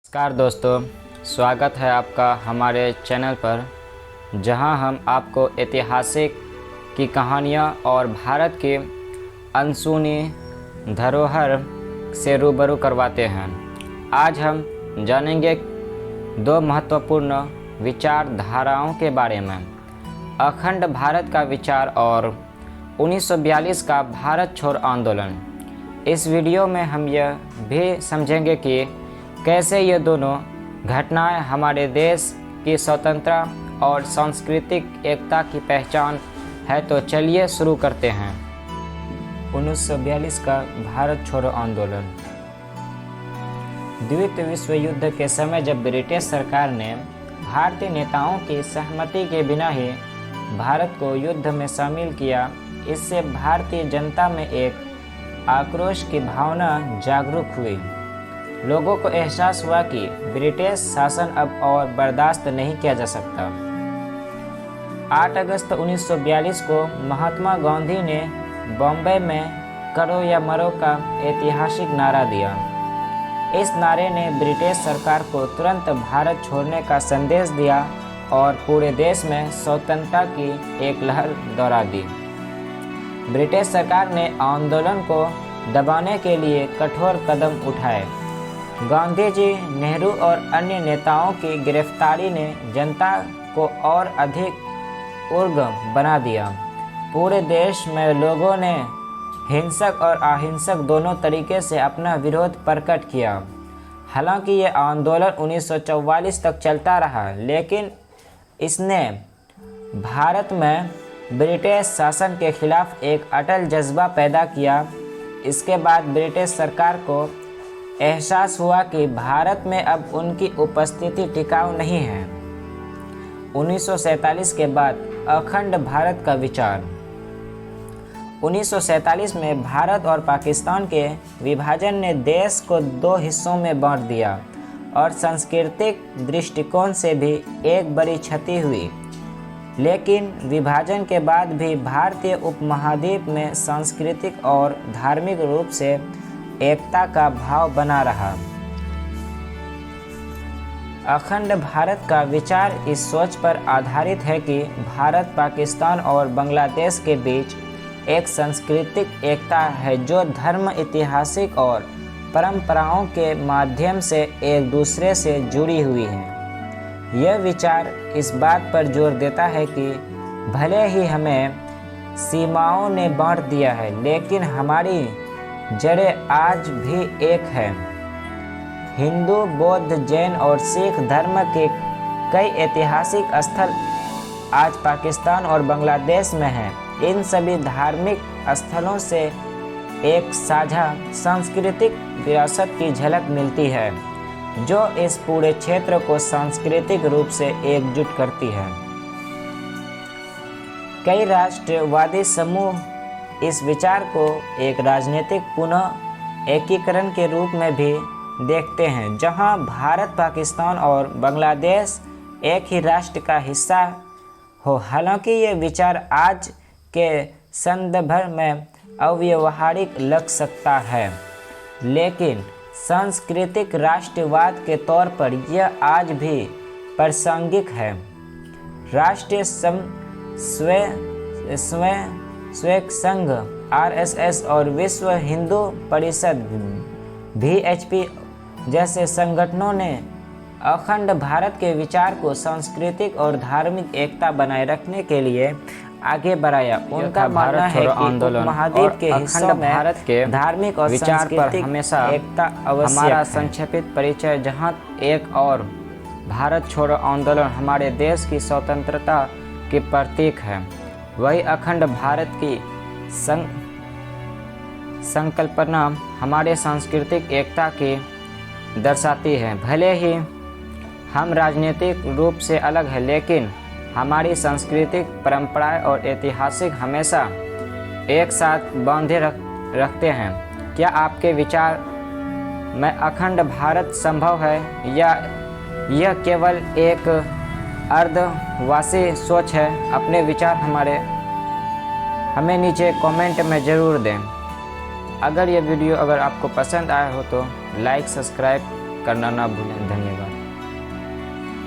नमस्कार दोस्तों, स्वागत है आपका हमारे चैनल पर, जहां हम आपको ऐतिहासिक की कहानियां और भारत के अनसुनी धरोहर से रूबरू करवाते हैं। आज हम जानेंगे दो महत्वपूर्ण विचारधाराओं के बारे में, अखंड भारत का विचार और 1942 का भारत छोड़ आंदोलन। इस वीडियो में हम यह भी समझेंगे कि कैसे ये दोनों घटनाएं हमारे देश की स्वतंत्रता और सांस्कृतिक एकता की पहचान है। तो चलिए शुरू करते हैं। 1942 का भारत छोड़ो आंदोलन। द्वितीय विश्व युद्ध के समय जब ब्रिटिश सरकार ने भारतीय नेताओं की सहमति के बिना ही भारत को युद्ध में शामिल किया, इससे भारतीय जनता में एक आक्रोश की भावना जागरूक हुई। लोगों को एहसास हुआ कि ब्रिटिश शासन अब और बर्दाश्त नहीं किया जा सकता। 8 अगस्त 1942 को महात्मा गांधी ने बॉम्बे में करो या मरो का ऐतिहासिक नारा दिया। इस नारे ने ब्रिटिश सरकार को तुरंत भारत छोड़ने का संदेश दिया और पूरे देश में स्वतंत्रता की एक लहर दौड़ा दी। ब्रिटिश सरकार ने आंदोलन को दबाने के लिए कठोर कदम उठाए। गांधी जी, नेहरू और अन्य नेताओं की गिरफ्तारी ने जनता को और अधिक उग्र बना दिया। पूरे देश में लोगों ने हिंसक और अहिंसक दोनों तरीके से अपना विरोध प्रकट किया। हालांकि ये आंदोलन 1944 तक चलता रहा, लेकिन इसने भारत में ब्रिटिश शासन के खिलाफ एक अटल जज्बा पैदा किया। इसके बाद ब्रिटिश सरकार को एहसास हुआ कि भारत में अब उनकी उपस्थिति टिकाऊ नहीं है। 1947 के बाद अखंड भारत का विचार। 1947 में भारत और पाकिस्तान के विभाजन ने देश को दो हिस्सों में बांट दिया और सांस्कृतिक दृष्टिकोण से भी एक बड़ी क्षति हुई। लेकिन विभाजन के बाद भी भारतीय उपमहाद्वीप में सांस्कृतिक और धार्मिक रूप से एकता का भाव बना रहा। अखंड भारत का विचार इस सोच पर आधारित है कि भारत, पाकिस्तान और बांग्लादेश के बीच एक सांस्कृतिक एकता है जो धर्म, ऐतिहासिक और परंपराओं के माध्यम से एक दूसरे से जुड़ी हुई है। यह विचार इस बात पर जोर देता है कि भले ही हमें सीमाओं ने बांट दिया है, लेकिन हमारी जड़ें आज भी एक है। हिंदू, बौद्ध, जैन और सिख धर्म के कई ऐतिहासिक स्थल आज पाकिस्तान और बांग्लादेश में हैं। इन सभी धार्मिक स्थलों से एक साझा सांस्कृतिक विरासत की झलक मिलती है, जो इस पूरे क्षेत्र को सांस्कृतिक रूप से एकजुट करती है। कई राष्ट्रवादी समूह इस विचार को एक राजनीतिक पुनः एकीकरण के रूप में भी देखते हैं, जहां भारत, पाकिस्तान और बांग्लादेश एक ही राष्ट्र का हिस्सा हो। हालांकि ये विचार आज के संदर्भ में अव्यावहारिक लग सकता है, लेकिन सांस्कृतिक राष्ट्रवाद के तौर पर यह आज भी प्रासंगिक है। राष्ट्रीय स्वयं संघ RSS और विश्व हिंदू परिषद VHP जैसे संगठनों ने अखंड भारत के विचार को सांस्कृतिक और धार्मिक एकता बनाए रखने के लिए आगे बढ़ाया। उनका मानना है कि उपमहाद्वीप के हिस्सों में भारत के धार्मिक और विचार पर हमेशा एकता आवश्यक है। हमारा संक्षिप्त परिचय, जहां एक और भारत छोड़ो आंदोलन हमारे देश की स्वतंत्रता की प्रतीक है, वही अखंड भारत की संकल्पना हमारे सांस्कृतिक एकता की दर्शाती है। भले ही हम राजनीतिक रूप से अलग हैं, लेकिन हमारी सांस्कृतिक परंपराएं और ऐतिहासिक हमेशा एक साथ बांधे रखते हैं। क्या आपके विचार में अखंड भारत संभव है, या यह केवल एक अर्धवासी सोच है? अपने विचार हमें नीचे कमेंट में ज़रूर दें। अगर ये वीडियो आपको पसंद आया हो तो लाइक, सब्सक्राइब करना ना भूलें। धन्यवाद।